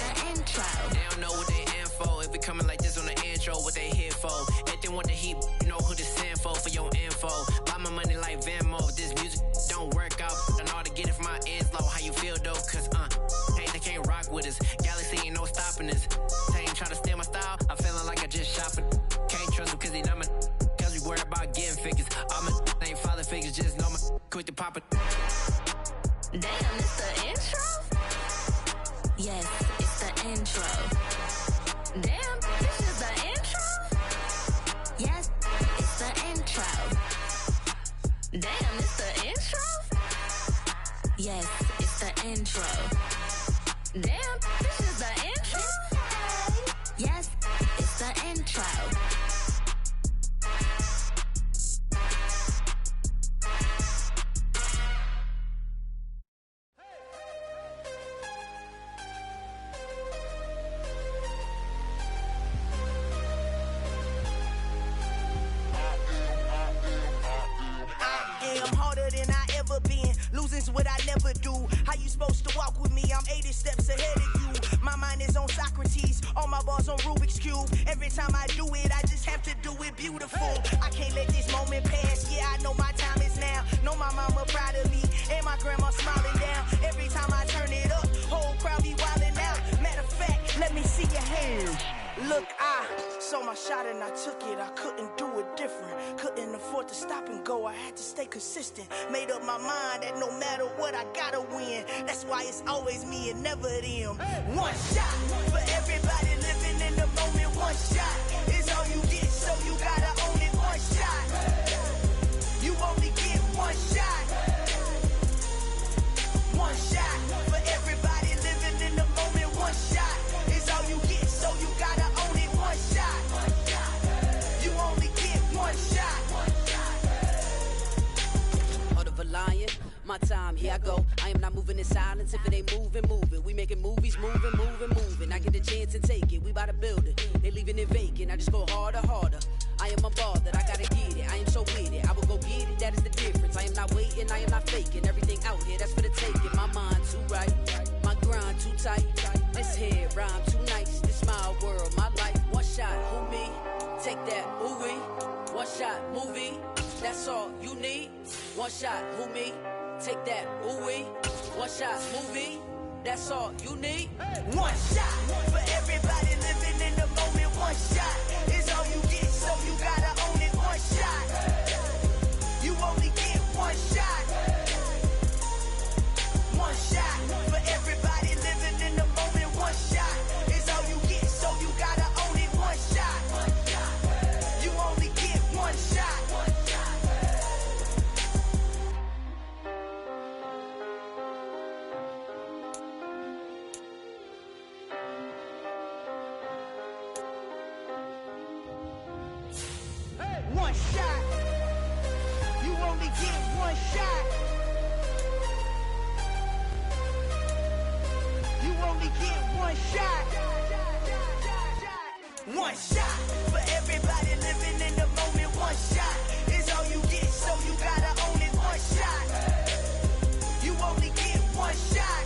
the intro. They don't know what they in for. If it coming like this on the intro, what they here for? If they want the heat, you know who to send for your info. Buy my money like Venmo. If this music don't work out, I know how to get it from my ends low. How you feel though? Cause hey, they can't rock with us. Galaxy ain't no stopping us. They ain't try to steal my style. I'm feeling like I just shopping. Can't trust them cause they not my. Cause we worried about getting figures. All my ain't father figures, just know my quick to pop it. Damn, it's the intro? Yes, it's the intro. Damn, this is the intro? Yes, it's the intro. Damn, it's the intro? Yes, it's the intro. Damn, this is the intro? Yes, it's the intro. I'm harder than I ever been. Losing's what I never do. How you supposed to walk with me? I'm 80 steps ahead of you. My mind is on Socrates. All my bars on Rubik's Cube. Every time I do it, I just have to do it beautiful. I can't let this moment pass. Yeah, I know my time is now. Know my mama proud of me. And my grandma smiling down. Every time I turn it up, whole crowd be wildin' out. Matter of fact, let me see your hands. Look, I saw my shot and I took it. I couldn't do it different. Couldn't afford to stop and go. I had to stay consistent. Made up my mind that no matter what, I gotta win. That's why it's always me and never them. One shot for everybody living in the moment. One shot is all you get, so you gotta own it. One shot. You only get one shot. One shot for everybody living in the moment. One shot is all you get, so you gotta own it. One shot. You only get one shot. Heart of a lion, my time, here I go. I am not moving in silence. If it ain't moving, moving. We making movies, moving. I get a chance and take it. We bout to build it. They leaving it vacant. I just go harder. I am a ball that I gotta get it. I am so with it. I will go get it. That is the difference. I am not waiting. I am not faking. Everything out here, that's for the taking. My mind too right. My grind too tight. This head rhyme too nice. This my world, my life. One shot, who me? Take that, ooh-wee. One shot, movie. That's all you need. One shot, who me? Take that, ooh-wee. One shot, movie. That's all you need. One shot for everybody living in the moment. One shot is all you get, so you gotta own it. One shot. You only get one shot. One shot for everybody living in the moment. One shot is all you get, so you gotta own it. One shot. You only get one shot. One shot. You only get one shot. You only get one shot. One shot for everybody living in the moment. One shot is all you get, so you gotta own it. One shot. You only get one shot.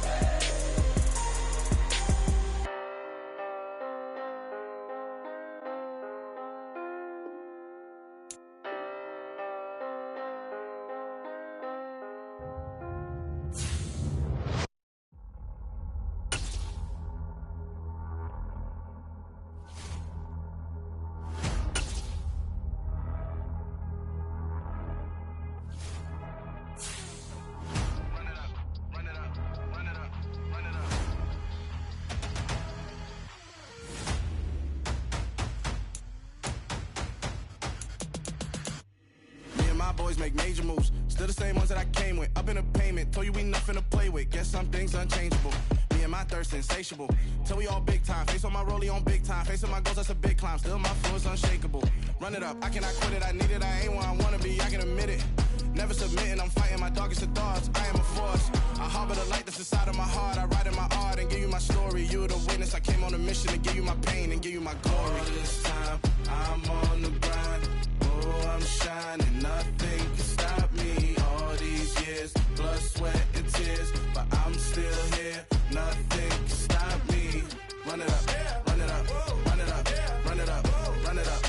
my boys make major moves. Still the same ones that I came with. Up in a payment, told you we nothing to play with. Guess some things unchangeable. Me and my thirst insatiable. Till we all big time. Face on my rollie on big time. Face on my goals, that's a big climb. Still my flow is unshakable. Run it up, I cannot quit it. I need it, I ain't where I wanna be, I can admit it. Never submitting, I'm fighting my darkest of thoughts. I am a force. I harbor the light that's inside of my heart. I write in my art and give you my story. You are the witness. I came on a mission to give you my pain and give you my glory. All this time, I'm on the grind. Oh, I'm shining. Nothing can stop me. All these years, blood, sweat, and tears. But I'm still here. Nothing can stop me. Run it up, run it up, run it up, run it up, run it up.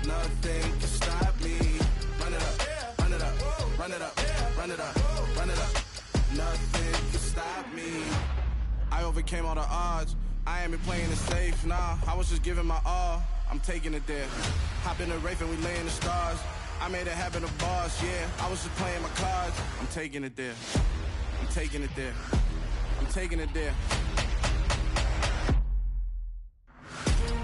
Nothing can stop me. Run it up, run it up, run it up, run it up, run it up. Nothing can stop me. I overcame all the odds. I ain't been playing it safe, nah. I was just giving my all. I'm taking it there. Hop in the Wraith and we lay in the stars. I made it happen to boss, yeah. I was just playing my cards. I'm taking it there. I'm taking it there. I'm taking it there.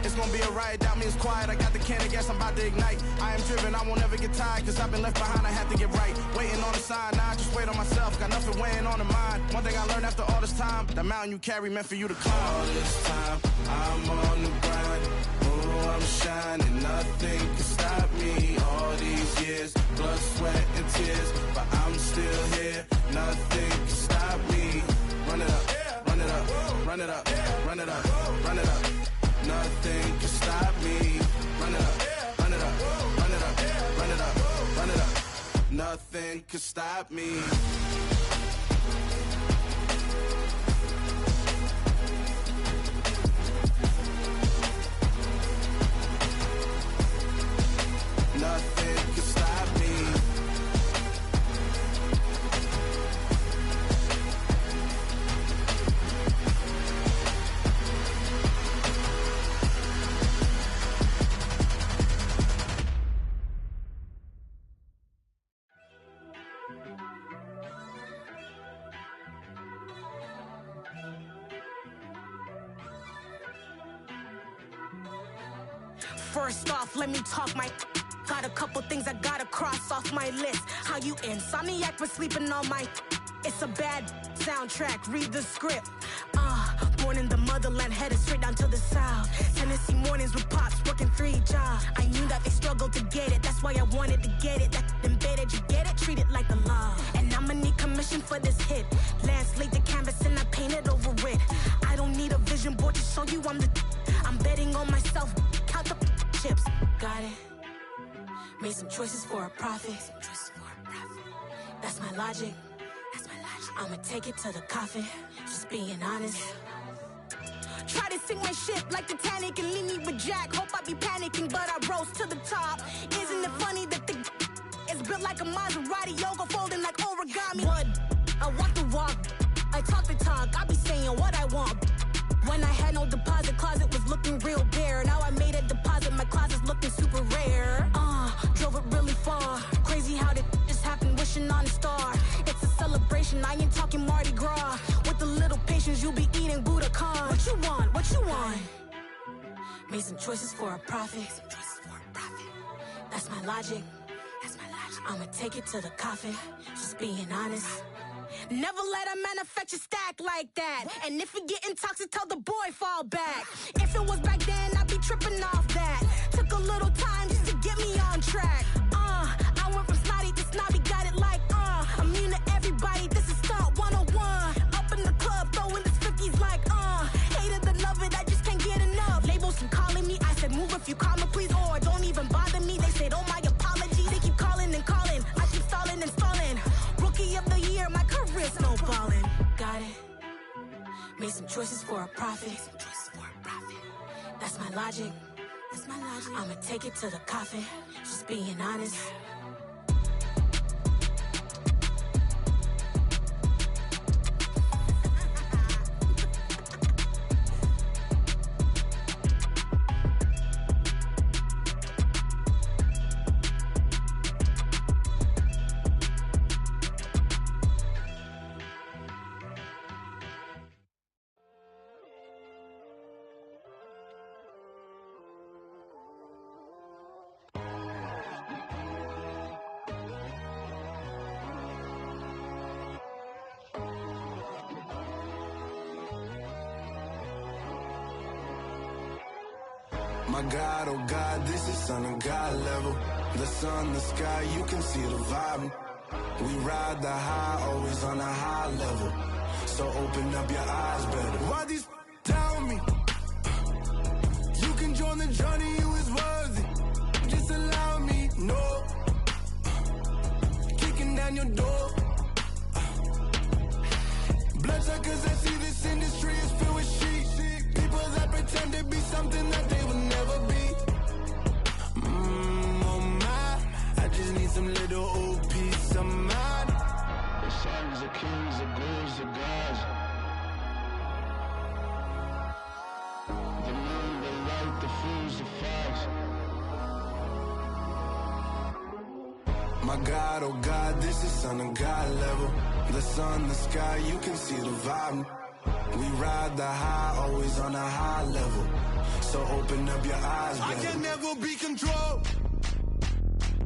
It's gonna be a riot, doubt me it's quiet. I got the can of gas, I'm about to ignite. I am driven, I won't ever get tired, cause I've been left behind, I have to get right. Waiting on the sign, now I just wait on myself. Got nothing weighing on the mind. One thing I learned after all this time, the mountain you carry meant for you to climb. All this time, I'm on the grind. Oh, I'm shining, nothing can stop me. All these years, blood, sweat, and tears. But I'm still here, nothing can stop me. Run it up, run it up, run it up, run it up, run it up. Nothing can stop me. Run it up, run it up, run it up, run it up, run it up. Nothing can stop me. Nothing can stop me. First off, let me talk my. Got a couple things I gotta cross off my list. How you insomniac for sleeping on my. It's a bad soundtrack, read the script. Born in the motherland, headed straight down to the south. Tennessee mornings with pops, working 3 jobs. I knew that they struggled to get it, that's why I wanted to get it. That embedded, you get it, treat it like the law. And I'ma need commission for this hit. Lance laid the canvas and I painted over it. I don't need a vision board to show you I'm the. I'm betting on myself, count the chips. Got it. Made some choices for a profit. That's my logic. I'ma take it to the coffin. Just being honest. Try to sink my ship like Titanic and leave me with Jack. Hope I be panicking, but I rose to the top. Isn't it funny that the is built like a Maserati, yoga folding like origami? What? I walk the walk. I talk the talk. I be saying what I want. When I had no deposit, closet was looking real bare. Now I made a deposit, my closet's looking super rare. Drove it really far. Crazy how did just happen, wishing on a star. It's a celebration, I ain't talking Mardi Gras. With a little patience, you'll be eating Budokan. What you want? What you want? Made some choices for a profit. That's my logic. I'ma take it to the coffin. Just being honest. Never let a manufacture stack like that. And if it getting toxic, tell the boy fall back. If it was back then, I'd be tripping off that. Took a little time just to get me on track. I went from snotty to snobby, got it like immune to everybody, this is stunt 101. Up in the club, throwing the 50s like hate it and love it, I just can't get enough. Labels keep calling me, I said move if you call me please, or don't even bother me. They said oh my apologies, they keep calling and calling. I keep stalling and stalling. Rookie of the year, my career snowballing. Got it. Made some choices for a profit. That's my logic. I'ma take it to the coffin. Just being honest. My God, oh God, this is son of God level. The sun, the sky, you can see the vibe. We ride the high, always on a high level. So open up your eyes better. Why these tell me? You can join the journey, you is worthy. Just allow me, no. Kicking down your door. Bloodsuckers, I see this industry is filled with sheep. People that pretend to be something that they will never be. Oh my, I just need some little old peace of mind. The sons of kings, the bulls, the gods. The moon, the light, the fools, the facts. My God, oh God, this is son of God level. The sun, the sky, you can see the vibe. We ride the high, always on a high level. So open up your eyes, baby. I can never be controlled.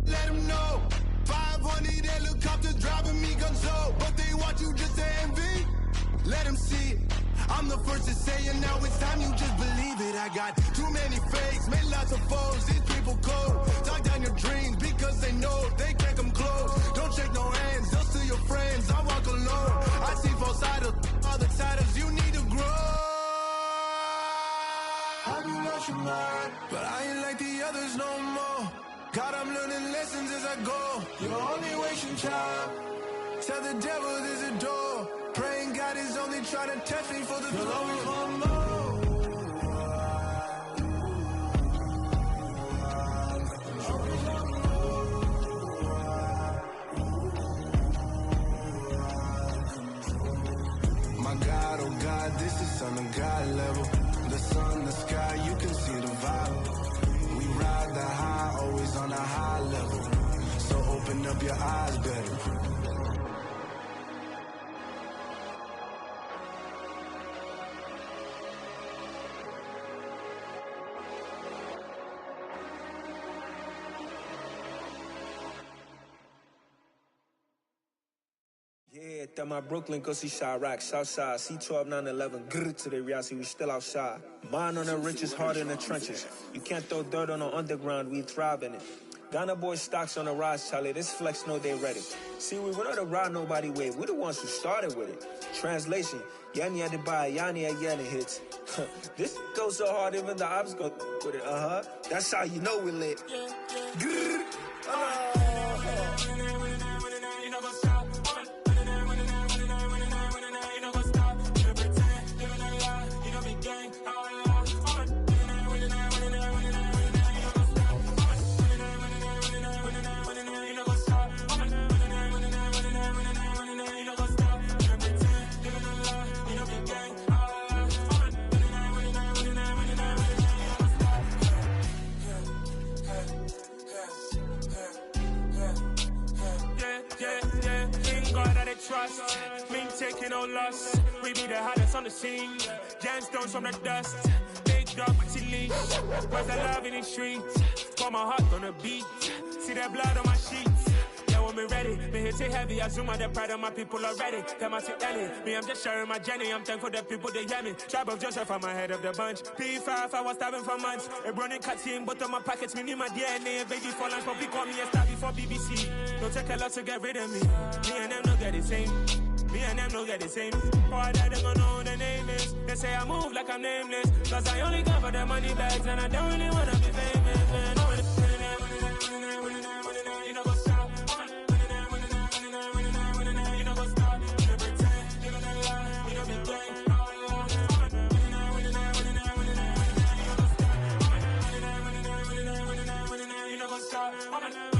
Let them know. 500 helicopters driving me gunso. But they want you just to envy. Let them see it. I'm the first to say it, now it's time you just believe it. I got too many fakes, made lots of foes. These people cold. Talk down your dreams because they know they can't come close. Don't shake no hands, they'll steal your friends. I walk alone. I see false idols, other titles. You need to grow. Have you lost your mind? But I ain't like the others no more. God, I'm learning lessons as I go. You're only wasting time. Tell the devil there's a door. Praying God is only trying to test me for the glory. You'll always want more. My God, oh God, this is son of God level. The sun, the sky, you can see the vibe. We ride the high, always on a high level. So open up your eyes better. Yeah, that my Brooklyn, go see Chirac, Southside, C12, 911, grrr to the reality, we still outside. Mine on the riches, hard in the trenches. You can't throw dirt on the underground, we thrive in it. Ghana boys stocks on the rise, Charlie, this flex know they ready. See, we not a ride nobody wave, we the ones who started with it. Translation, Yanni had to buy, Yanni had Yanni hits. This goes so hard, even the ops go with it, That's how you know we lit. Grrr. Trust, me taking no loss. We be the hottest on the scene. Gemstones from the dust. Big dog, pretty leash. Where's the love in the streets? Got my heart on the beat. See that blood on my sheets. Yeah, when me ready, me hit it heavy. I zoom out the pride of my people already. Them I see Ellie. Me, I'm just sharing my journey. I'm thankful the people they hear me. Tribe of Joseph, I'm ahead of the bunch. P5, I was starving for months. A running cut team, but on my pockets, me need my DNA. Baby for lunch, but call me a star before BBC. Don't take a lot to get rid of me. Me and them don't get the same. Me and them don't get the same. All that they gonna know who the name is. They say I move like I'm nameless. Cause I only cover the money bags and I don't really wanna be famous, man. You know what's up? You know what's up? You pretend, you don't lie, you don't be gang. You know what's up?